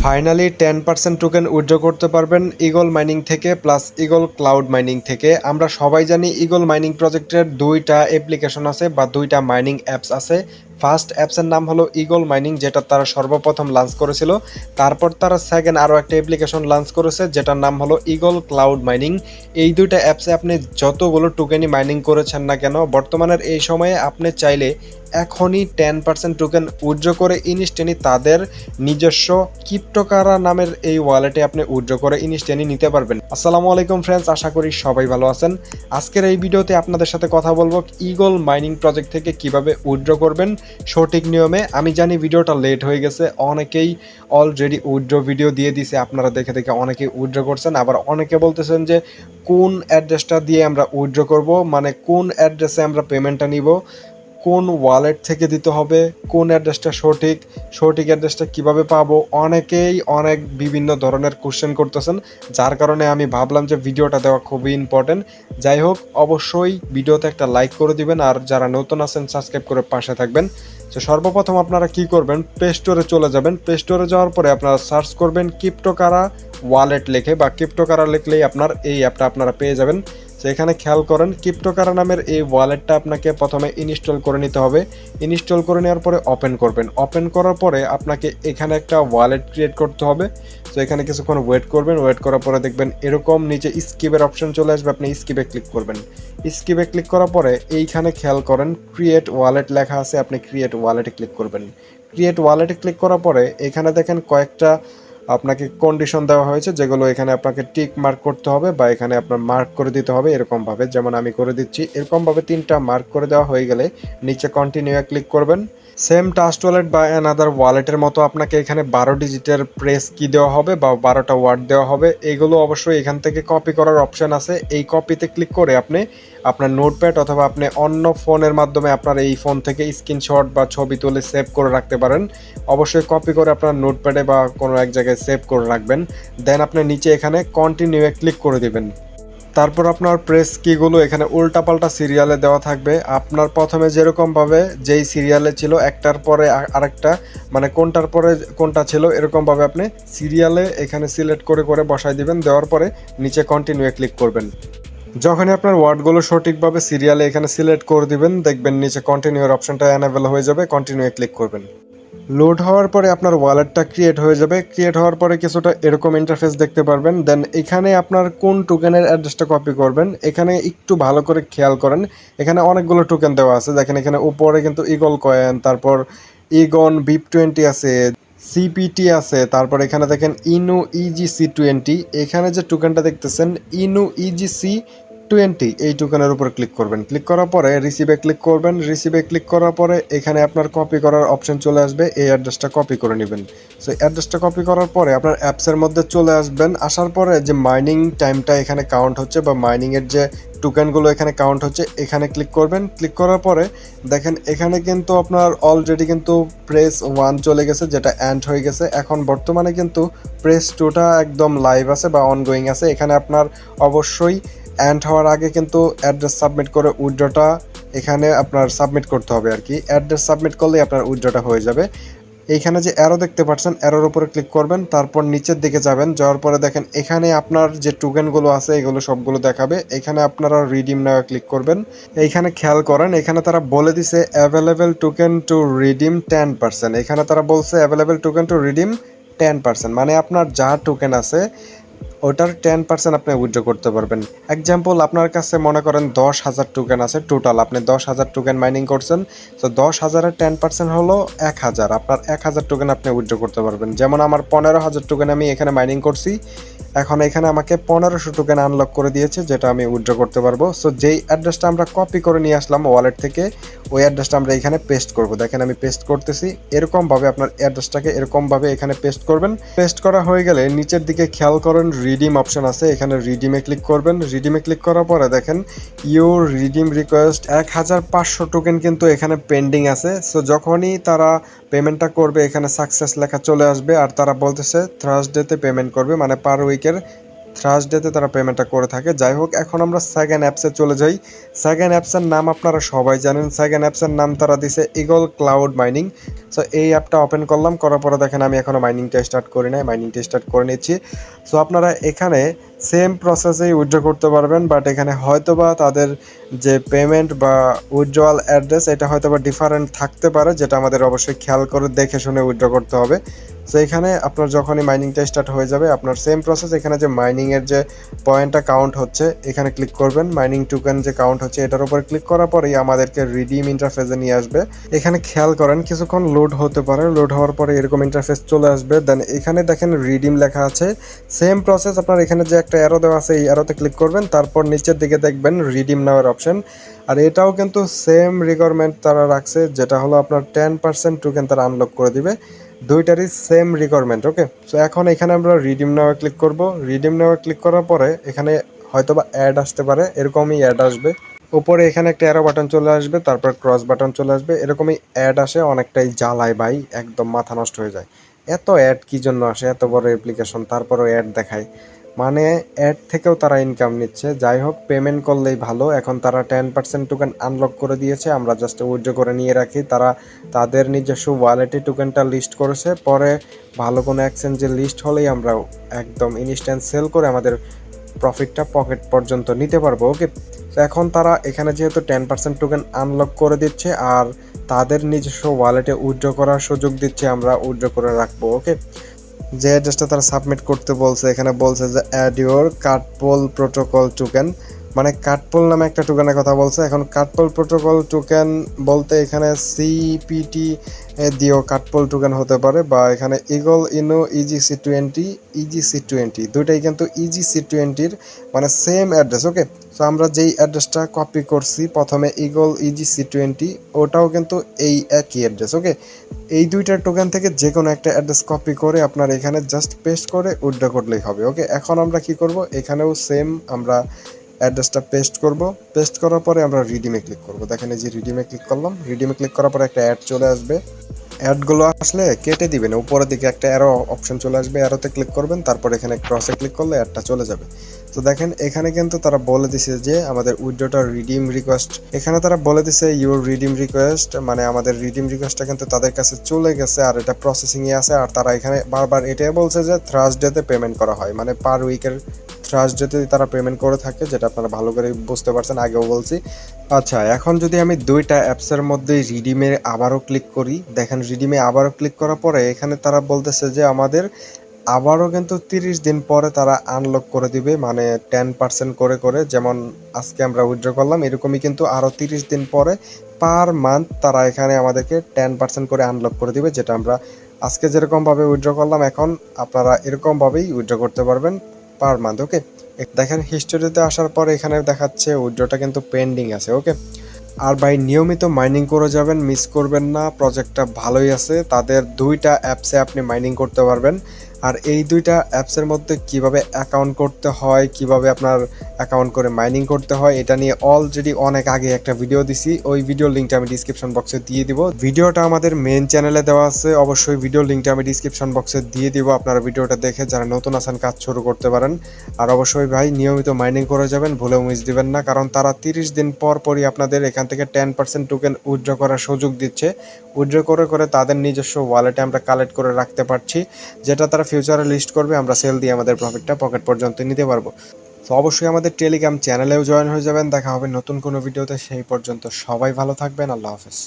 Finally 10% token withdraw করতে পারবেন eagle mining থেকে প্লাস ঈগল ক্লাউড মাইনিং থেকে। আমরা সবাই জানি ঈগল মাইনিং প্রজেক্টের দুইটা অ্যাপ্লিকেশন আছে বা দুইটা মাইনিং অ্যাপস আছে। ফার্স্ট অ্যাপসের নাম হলো ঈগল মাইনিং, যেটা তারা সর্বপ্রথম লঞ্চ করেছিল। তারপর তারা সেকেন্ড আরও একটা অ্যাপ্লিকেশন লঞ্চ করেছে যেটার নাম হলো ঈগল ক্লাউড মাইনিং। এই দুইটা অ্যাপসে আপনি যতগুলো টোকেনই মাইনিং করেছেন না কেন, বর্তমানের এই সময়ে আপনি চাইলে এখনই 10% টোকেন উইথড্র করে ইনস্ট্যান্টলি তাদের নিজস্ব ক্রিপ্টোকারা নামের এই ওয়ালেটে আপনি উইথড্র করে ইনস্ট্যান্টলি নিতে পারবেন। আসসালামু আলাইকুম ফ্রেন্ডস, আশা করি সবাই ভালো আছেন। আজকের এই ভিডিওতে আপনাদের সাথে কথা বলবো ঈগল মাইনিং প্রজেক্ট থেকে কিভাবে উইথড্র করবেন সঠিক নিয়মে। আমি জানি ভিডিওটা লেট হয়ে গেছে, অনেকেই অলরেডি উইথড্র ভিডিও দিয়ে দিছে, আপনারা দেখে দেখে অনেকেই উইথড্র করছেন। আবার অনেকে বলতেছেন যে কোন অ্যাড্রেসটা দিয়ে আমরা উইথড্র করব, মানে কোন অ্যাড্রেসে আমরা পেমেন্টটা নিব, কোন ওয়ালেট থেকে দিতে হবে, কোন অ্যাড্রেসটা সঠিক অ্যাড্রেসটা কিভাবে পাবো। অনেকেই অনেক বিভিন্ন ধরনের কোশ্চেন করতেছেন, যার কারণে আমি ভাবলাম যে ভিডিওটা দেওয়া খুবই ইম্পর্টেন্ট। যাই হোক, অবশ্যই ভিডিওতে একটা লাইক করে দিবেন, আর যারা নতুন আছেন সাবস্ক্রাইব করে পাশে থাকবেন। তো সর্বপ্রথম আপনারা কি করবেন, প্লে স্টোরে চলে যাবেন। প্লে স্টোরে যাওয়ার পরে আপনারা সার্চ করবেন ক্রিপ্টোকারা ওয়ালেট লিখে, বা ক্রিপ্টোকারা লিখলেই আপনার এই অ্যাপটা আপনারা পেয়ে যাবেন। তো এখানে খেয়াল করেন, ক্রিপ্টোকারা নামের এই ওয়ালেটটা আপনাকে প্রথমে ইনস্টল করে নিতে হবে। ইনস্টল করে নেওয়ার পরে ওপেন করবেন। ওপেন করার পরে আপনাকে এখানে একটা ওয়ালেট ক্রিয়েট করতে হবে। তো এখানে কিছুক্ষণ ওয়েট করবেন। ওয়েট করার পরে দেখবেন এরকম নিচে স্কিপের অপশন চলে আসবে, আপনি স্কিপে ক্লিক করবেন। স্কিপে ক্লিক করার পরে এইখানে খেয়াল করেন ক্রিয়েট ওয়ালেট লেখা আছে, আপনি ক্রিয়েট ওয়ালেটে ক্লিক করবেন। ক্রিয়েট ওয়ালেটে ক্লিক করার পরে এখানে দেখেন কয়েকটা আপনাকে কন্ডিশন দেওয়া হয়েছে, যেগুলো এখানে আপনাকে টিক মার্ক করতে হবে বা এখানে আপনার মার্ক করে দিতে হবে এরকমভাবে, যেমন আমি করে দিচ্ছি। এরকমভাবে 3টা মার্ক করে দেওয়া হয়ে গেলে নিচে কন্টিনিউ ক্লিক করবেন। সেম ট্রাস্ট ওয়ালেট বা অ্যানাদার ওয়ালেটের মতো আপনাকে এখানে 12 ডিজিটের প্রেস কি দেওয়া হবে বা 12টা ওয়ার্ড দেওয়া হবে। এইগুলো অবশ্যই এখান থেকে কপি করার অপশন আছে। এই কপিতে ক্লিক করে আপনি আপনার নোটপ্যাড অথবা আপনি অন্য ফোনের মাধ্যমে আপনার এই ফোন থেকে স্ক্রিনশট বা ছবি তুলে সেভ করে রাখতে পারেন। অবশ্যই কপি করে আপনার নোটপ্যাডে বা কোনো এক জায়গায় সেভ করে রাখবেন। দেন আপনি নিচে এখানে কন্টিনিউ ক্লিক করে দিবেন। তারপর আপনার প্রেস কিগুলো এখানে উল্টাপাল্টা সিরিয়ালে দেওয়া থাকবে। আপনার প্রথমে যেরকমভাবে যেই সিরিয়ালে ছিল একটার পরে আরেকটা, মানে কোনটার পরে কোনটা ছিল, এরকমভাবে আপনি সিরিয়ালে এখানে সিলেক্ট করে করে বসাই দিবেন। দেওয়ার পরে নিচে কন্টিনিউ ক্লিক করবেন। যখনই আপনার ওয়ার্ডগুলো সঠিকভাবে সিরিয়ালে এখানে সিলেক্ট করে দিবেন, দেখবেন নিচে কন্টিনিউর অপশনটা অ্যানেবল হয়ে যাবে। কন্টিনিউ ক্লিক করবেন। লোড হওয়ার পরে আপনার ওয়ালেটটা ক্রিয়েট হয়ে যাবে। ক্রিয়েট হওয়ার পরে কিছুটা এরকম ইন্টারফেস দেখতে পারবেন। দেন এখানে আপনার কোন টোকেনের অ্যাড্রেসটা কপি করবেন, এখানে একটু ভালো করে খেয়াল করেন। এখানে অনেকগুলো টোকেন দেওয়া আছে, দেখেন এখানে উপরে কিন্তু ইগল কয়েন, তারপর ইগন BIP20 আছে, সিপিটি আছে, তারপর এখানে দেখেন ইনু EGC20। এখানে যে টোকেনটা দেখতেছেন ইনু EGC20, এই টোকেনের উপর ক্লিক করবেন। ক্লিক করার পরে রিসিভে ক্লিক করবেন। রিসিভে ক্লিক করার পরে এখানে আপনার কপি করার অপশন চলে আসবে, এই অ্যাড্রেসটা কপি করে নেবেন। সো অ্যাড্রেসটা কপি করার পরে আপনার অ্যাপসের মধ্যে চলে আসবেন। আসার পরে যে মাইনিং টাইমটা এখানে কাউন্ট হচ্ছে বা মাইনিংয়ের যে টোকেনগুলো এখানে কাউন্ট হচ্ছে, এখানে ক্লিক করবেন। ক্লিক করার পরে দেখেন এখানে কিন্তু আপনার অলরেডি কিন্তু প্রেস 1 চলে গেছে, যেটা এন্ড হয়ে গেছে। এখন বর্তমানে কিন্তু প্রেস 2টা একদম লাইভ আছে বা অনগোয়িং আছে। এখানে আপনার অবশ্যই এন্ড হওয়ার আগে কিন্তু অ্যাড্রেস সাবমিট করে উইথড্রটা এখানে আপনার সাবমিট করতে হবে আর কি। অ্যাড্রেস সাবমিট করলেই আপনার উইথড্রটা হয়ে যাবে। এইখানে যে অ্যারো দেখতে পাচ্ছেন, অ্যারোর উপরে ক্লিক করবেন। তারপর নিচের দিকে যাবেন, যাওয়ার পরে দেখেন এখানে আপনার যে টোকেনগুলো আছে এগুলো সবগুলো দেখাবে। এখানে আপনারা রিডিম নাও ক্লিক করবেন। এইখানে খেয়াল করেন, এখানে তারা বলে দিছে অ্যাভেলেবেল টোকেন টু রিডিম 10%। এখানে তারা বলছে অ্যাভেলেবেল টোকেন টু রিডিম 10%, মানে আপনার যা টোকেন আছে ওটার 10% আপনি উইথড্র করতে পারবেন। এক্সাম্পল, আপনার কাছে মনে করেন 10,000 টোকেন আছে টোটাল, আপনি 10,000 টোকেন মাইনিং করছেন। তো 10,000-এর 10% হলো 1,000, আপনার 1,000 টোকেন আপনি উইথড্র করতে পারবেন। যেমন আমার 15,000 টোকেন আমি এখানে মাইনিং করছি, এখন এখানে আমাকে 1500 টোকেন আনলক করে দিয়েছে, যেটা আমি উইথড্র করতে পারবো। সো যেই অ্যাড্রেসটা আমরা কপি করে নিয়ে আসলাম ওয়ালেট থেকে, ওই অ্যাড্রেসটা আমরা এখানে পেস্ট করব। দেখেন আমি পেস্ট করতেছি। এরকমভাবে আপনার অ্যাড্রেসটাকে এরকমভাবে এখানে পেস্ট করবেন। পেস্ট করা হয়ে গেলে নিচের দিকে খেয়াল করেন রিডিম অপশন আছে, এখানে রিডিমে ক্লিক করবেন। রিডিমে ক্লিক করার পরে দেখেন ইউর রিডিম রিকোয়েস্ট 1500 টোকেন কিন্তু এখানে পেন্ডিং আছে। সো যখনই তারা পেমেন্টটা করবে এখানে সাকসেস লেখা চলে আসবে, আর তারা বলতেছে থার্সডেতে পেমেন্ট করবে, মানে পার উইকের থার্সডেতে তারা পেমেন্টটা করে থাকে। যাই হোক, এখন আমরা সেকেন্ড অ্যাপসে চলে যাই। সেকেন্ড অ্যাপসের নাম আপনারা সবাই জানেন। সেকেন্ড অ্যাপসের নাম তারা দিছে ইগল ক্লাউড মাইনিং। সো এই অ্যাপটা ওপেন করলাম, করার পরে দেখেন আমি এখনও মাইনিংটা স্টার্ট করি নাই, মাইনিংটা স্টার্ট করে নিচ্ছি। সো আপনারা এখানে সেম প্রসেসেই উইথড্র করতে পারবেন, বাট এখানে হয়তোবা তাদের যে পেমেন্ট বা উইথড্রয়াল অ্যাড্রেস এটা হয়তোবা ডিফারেন্ট থাকতে পারে, যেটা আমাদের অবশ্যই খেয়াল করে দেখে শুনে উইথড্র করতে হবে। সো এখানে আপনার যখনই মাইনিংটা স্টার্ট হয়ে যাবে, আপনার সেম প্রসেস এখানে যে মাইনিংয়ের যে পয়েন্টটা কাউন্ট হচ্ছে এখানে ক্লিক করবেন। মাইনিং টোকেন যে কাউন্ট হচ্ছে এটার উপর ক্লিক করার পরেই আমাদেরকে রিডিম ইন্টারফেসে নিয়ে আসবে। এখানে খেয়াল করেন কিছুক্ষণ লোড হতে পারে, লোড হওয়ার পরে এরকম ইন্টারফেস চলে আসবে। দেন এখানে দেখেন রিডিম লেখা আছে। সেম প্রসেস আপনার এখানে যে একটা অ্যারো দেওয়া আছে এই অ্যারোতে ক্লিক করবেন, তারপর নিচের দিকে দেখবেন রিডিম নাওয়ের অপশন। আর এটাও কিন্তু সেম রিকোয়ারমেন্ট তারা রাখছে, যেটা হলো আপনার 10% টোকেন তারা আনলক করে দিবে। দুইটারই সেম রিকোয়ারমেন্ট। ওকে, সো এখন এখানে আমরা রিডিম নাও ক্লিক করব। রিডিম নাও ক্লিক করার পরে এখানে হয়তোবা অ্যাড আসতে পারে, এরকমই অ্যাড আসবে। উপরে এখানে একটা অ্যারো বাটন চলে আসবে, তারপর ক্রস বাটন চলে আসবে, এরকমই অ্যাড আসে। অনেকটাই জ্বালায় ভাই, একদম মাথা নষ্ট হয়ে যায়। এত অ্যাড কি জন্য আসে, এত বড় অ্যাপ্লিকেশন তারপরও অ্যাড দেখায়, মানে অ্যাড থেকেও তারা ইনকাম নিচ্ছে। যাই হোক, পেমেন্ট করলেই ভালো। এখন তারা 10% টোকেন আনলক করে দিয়েছে, আমরা জাস্ট উইথড্র করে নিয়ে রাখি। তারা তাদের নিজস্ব ওয়ালেটে টোকেনটা লিস্ট করেছে, পরে ভালো কোনো এক্সচেঞ্জে লিস্ট হলেই আমরা একদম ইনস্ট্যান্ট সেল করে আমাদের প্রফিটটা পকেট পর্যন্ত নিতে পারবো। ওকে, তো এখন তারা এখানে যেহেতু 10% টোকেন আনলক করে দিচ্ছে আর তাদের নিজস্ব ওয়ালেটে উইথড্র করার সুযোগ দিচ্ছে, আমরা উইথড্র করে রাখবো। ওকে, যে অ্যাড্রেসটা তারা সাবমিট করতে বলছে, এখানে বলছে যে অ্যাড ইউর কার্ডপোল প্রোটোকল টোকেন, মানে কার্ডপোল নামে একটা টোকেনের কথা বলছে। এখন কার্ডপোল প্রোটোকল টোকেন বলতে এখানে সিপিটি দিয়েও কার্ডপোল টোকেন হতে পারে, বা এখানে ইগল ইনো ইজি সি20 দুইটাই কিন্তু ইজি সি20 মানে সেম অ্যাড্রেস। ওকে, সো আমরা যেই অ্যাড্রেসটা কপি করছি প্রথমে ইগল ইজি সি20, ওটাও কিন্তু এই একই অ্যাড্রেস। ওকে, এই দুইটার টোকেন থেকে যে কোনো একটা অ্যাড্রেস কপি করে আপনার এখানে জাস্ট পেস্ট করে উইথড্র করলেই হবে। ওকে, এখন আমরা কি করব, এখানেও সেম আমরা অ্যাড্রেসটা পেস্ট করব। পেস্ট করার পরে আমরা রিডিমে ক্লিক করব। দেখেন এই যে রিডিমে ক্লিক করলাম, রিডিমে ক্লিক করার পরে একটা অ্যাড চলে আসবে। অ্যাডগুলো আসলে কেটে দিবেন, উপরের দিকে একটা অ্যারো অপশন চলে আসবে, অ্যারোতে ক্লিক করবেন, তারপর এখানে ক্রসে ক্লিক করলে অ্যাডটা চলে যাবে। তো দেখেন এখানে কিন্তু তারা বলে দিছে যে আমাদের উইথড্রটা রিডিম রিকোয়েস্ট, এখানে তারা বলে দিছে ইউর রিডিম রিকোয়েস্ট, মানে আমাদের রিডিম রিকোয়েস্টটা কিন্তু তাদের কাছে চলে গেছে আর এটা প্রসেসিংয়ে আছে। আর তারা এখানে বারবার এটাই বলছে যে থার্সডেতে পেমেন্ট করা হয়, মানে পার উইকের থার্সডেতে তারা পেমেন্ট করে থাকে, যেটা আপনারা ভালো করে বুঝতে পারছেন, আগেও বলছি। আচ্ছা, এখন যদি আমি দুইটা অ্যাপসের মধ্যে রিডিমে আবারও ক্লিক করি, দেখেন রিডিমে আবারও ক্লিক করার পরে এখানে তারা বলতেছে যে আমাদের আবারও কিন্তু 30 দিন পরে তারা আনলক করে দিবে, মানে 10% করে করে, যেমন আজকে আমরা উইথড্র করলাম এরকমই কিন্তু আরও 30 দিন পরে পার মান্থ তারা এখানে আমাদেরকে 10% করে আনলক করে দিবে, যেটা আমরা আজকে যেরকমভাবে উইথড্র করলাম এখন আপনারা এরকমভাবেই উইথড্র করতে পারবেন পার মান্থ। ওকে, দেখেন হিস্টোরিতে আসার পর এখানে দেখাচ্ছে উইথড্রটা কিন্তু পেন্ডিং আছে। ওকে, আর ভাই নিয়মিত মাইনিং করে যাবেন, মিস করবেন না, প্রজেক্টটা ভালোই আছে। তাদের দুইটা অ্যাপসে আপনি মাইনিং করতে পারবেন। আর এই দুইটা অ্যাপসের মধ্যে কিভাবে অ্যাকাউন্ট করতে হয়, কিভাবে আপনার অ্যাকাউন্ট করে মাইনিং করতে হয়, এটা নিয়ে অলরেডি অনেক আগে একটা ভিডিও দিছি, ওই ভিডিও লিঙ্কটা আমি ডিসক্রিপশন বক্সে দিয়ে দিব। ভিডিওটা আমাদের মেন চ্যানেলে দেওয়া আছে, অবশ্যই ভিডিও লিঙ্কটা আমি ডিসক্রিপশন বক্সে দিয়ে দিব, আপনারা ভিডিওটা দেখে যারা নতুন আছেন কাজ শুরু করতে পারেন। আর অবশ্যই ভাই নিয়মিত মাইনিং করে যাবেন, ভুলেও মিস দিবেন না, কারণ তারা 30 দিন পর পরই আপনাদের এখান থেকে 10% টোকেন উইথড্র করার সুযোগ দিচ্ছে। উইথড্র করে করে তাদের নিজস্ব ওয়ালেটে আমরা কালেক্ট করে রাখতে পারছি, যেটা তারা ফিউচারে লিস্ট করবে, আমরা সেল দিয়ে আমাদের প্রফিটটা পকেট পর্যন্ত নিতে পারবো। তো অবশ্যই আমাদের টেলিগ্রাম চ্যানেলেও জয়েন হয়ে যাবেন। দেখা হবে নতুন কোনো ভিডিওতে, সেই পর্যন্ত সবাই ভালো থাকবেন, আল্লাহ হাফেজ।